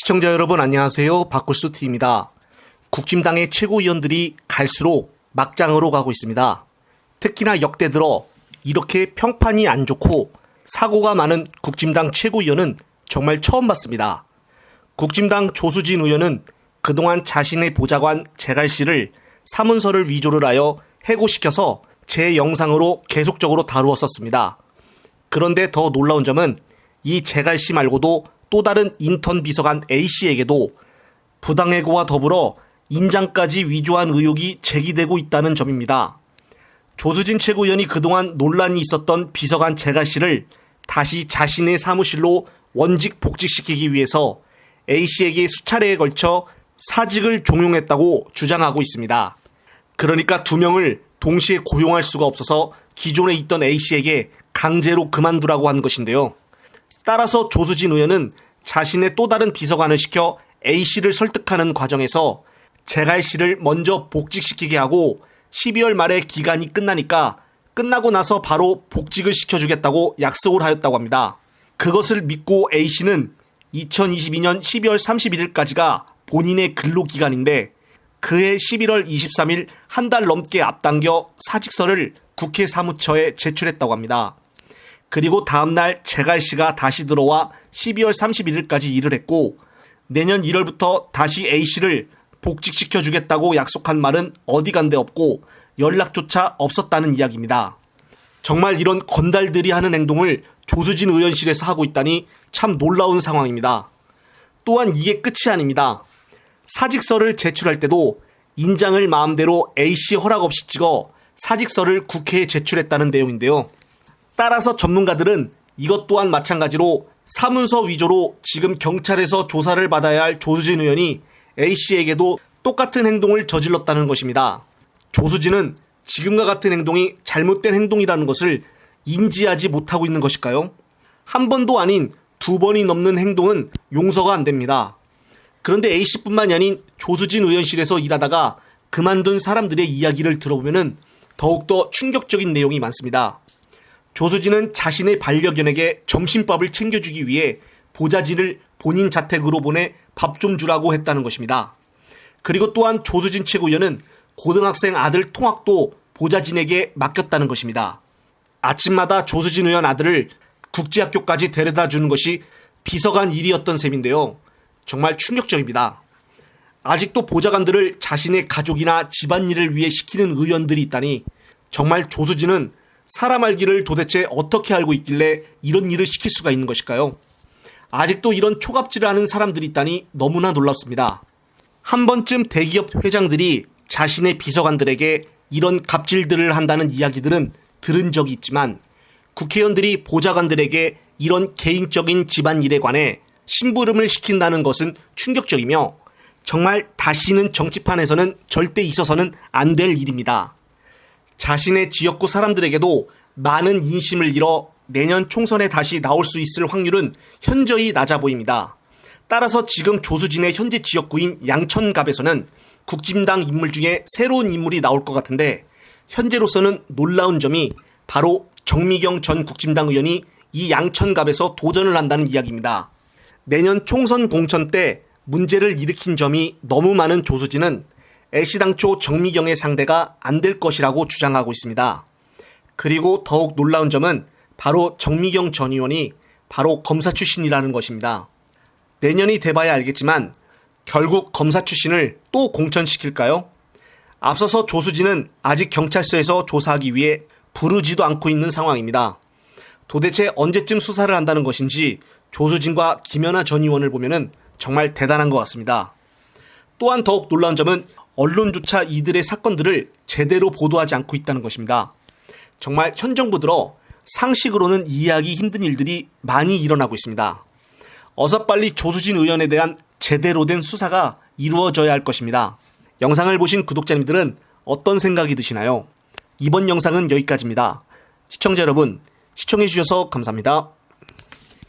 시청자 여러분 안녕하세요. 박구스TV입니다. 국힘당의 최고위원들이 갈수록 막장으로 가고 있습니다. 특히나 역대 들어 이렇게 평판이 안 좋고 사고가 많은 국힘당 최고위원은 정말 처음 봤습니다. 국힘당 조수진 의원은 그동안 자신의 보좌관 재갈씨를 사문서를 위조를 하여 해고시켜서 제 영상으로 계속적으로 다루었었습니다. 그런데 더 놀라운 점은 이 재갈씨 말고도 또 다른 인턴 비서관 A씨에게도 부당해고와 더불어 인장까지 위조한 의혹이 제기되고 있다는 점입니다. 조수진 최고위원이 그동안 논란이 있었던 비서관 재갈씨를 다시 자신의 사무실로 원직 복직시키기 위해서 A씨에게 수차례에 걸쳐 사직을 종용했다고 주장하고 있습니다. 그러니까 두 명을 동시에 고용할 수가 없어서 기존에 있던 A씨에게 강제로 그만두라고 한 것인데요. 따라서 조수진 의원은 자신의 또 다른 비서관을 시켜 A씨를 설득하는 과정에서 재갈씨를 먼저 복직시키게 하고 12월 말에 기간이 끝나니까 끝나고 나서 바로 복직을 시켜주겠다고 약속을 하였다고 합니다. 그것을 믿고 A씨는 2022년 12월 31일까지가 본인의 근로기간인데 그해 11월 23일 한 달 넘게 앞당겨 사직서를 국회 사무처에 제출했다고 합니다. 그리고 다음날 재갈씨가 다시 들어와 12월 31일까지 일을 했고 내년 1월부터 다시 A씨를 복직시켜주겠다고 약속한 말은 어디 간 데 없고 연락조차 없었다는 이야기입니다. 정말 이런 건달들이 하는 행동을 조수진 의원실에서 하고 있다니 참 놀라운 상황입니다. 또한 이게 끝이 아닙니다. 사직서를 제출할 때도 인장을 마음대로 A씨 허락 없이 찍어 사직서를 국회에 제출했다는 내용인데요. 따라서 전문가들은 이것 또한 마찬가지로 사문서 위조로 지금 경찰에서 조사를 받아야 할 조수진 의원이 A씨에게도 똑같은 행동을 저질렀다는 것입니다. 조수진은 지금과 같은 행동이 잘못된 행동이라는 것을 인지하지 못하고 있는 것일까요? 한 번도 아닌 두 번이 넘는 행동은 용서가 안 됩니다. 그런데 A씨뿐만이 아닌 조수진 의원실에서 일하다가 그만둔 사람들의 이야기를 들어보면 더욱더 충격적인 내용이 많습니다. 조수진은 자신의 반려견에게 점심밥을 챙겨주기 위해 보좌진을 본인 자택으로 보내 밥 좀 주라고 했다는 것입니다. 그리고 또한 조수진 최고위원은 고등학생 아들 통학도 보좌진에게 맡겼다는 것입니다. 아침마다 조수진 의원 아들을 국제학교까지 데려다 주는 것이 비서관 일이었던 셈인데요. 정말 충격적입니다. 아직도 보좌관들을 자신의 가족이나 집안일을 위해 시키는 의원들이 있다니 정말 조수진은 사람 알기를 도대체 어떻게 알고 있길래 이런 일을 시킬 수가 있는 것일까요? 아직도 이런 초갑질을 하는 사람들이 있다니 너무나 놀랍습니다. 한 번쯤 대기업 회장들이 자신의 비서관들에게 이런 갑질들을 한다는 이야기들은 들은 적이 있지만 국회의원들이 보좌관들에게 이런 개인적인 집안일에 관해 심부름을 시킨다는 것은 충격적이며 정말 다시는 정치판에서는 절대 있어서는 안 될 일입니다. 자신의 지역구 사람들에게도 많은 인심을 잃어 내년 총선에 다시 나올 수 있을 확률은 현저히 낮아 보입니다. 따라서 지금 조수진의 현재 지역구인 양천갑에서는 국힘당 인물 중에 새로운 인물이 나올 것 같은데 현재로서는 놀라운 점이 바로 정미경 전 국힘당 의원이 이 양천갑에서 도전을 한다는 이야기입니다. 내년 총선 공천 때 문제를 일으킨 점이 너무 많은 조수진은 애시당초 정미경의 상대가 안 될 것이라고 주장하고 있습니다. 그리고 더욱 놀라운 점은 바로 정미경 전 의원이 바로 검사 출신이라는 것입니다. 내년이 돼봐야 알겠지만 결국 검사 출신을 또 공천시킬까요? 앞서서 조수진은 아직 경찰서에서 조사하기 위해 부르지도 않고 있는 상황입니다. 도대체 언제쯤 수사를 한다는 것인지 조수진과 김연아 전 의원을 보면 정말 대단한 것 같습니다. 또한 더욱 놀라운 점은 언론조차 이들의 사건들을 제대로 보도하지 않고 있다는 것입니다. 정말 현 정부 들어 상식으로는 이해하기 힘든 일들이 많이 일어나고 있습니다. 어서 빨리 조수진 의원에 대한 제대로 된 수사가 이루어져야 할 것입니다. 영상을 보신 구독자님들은 어떤 생각이 드시나요? 이번 영상은 여기까지입니다. 시청자 여러분, 시청해주셔서 감사합니다.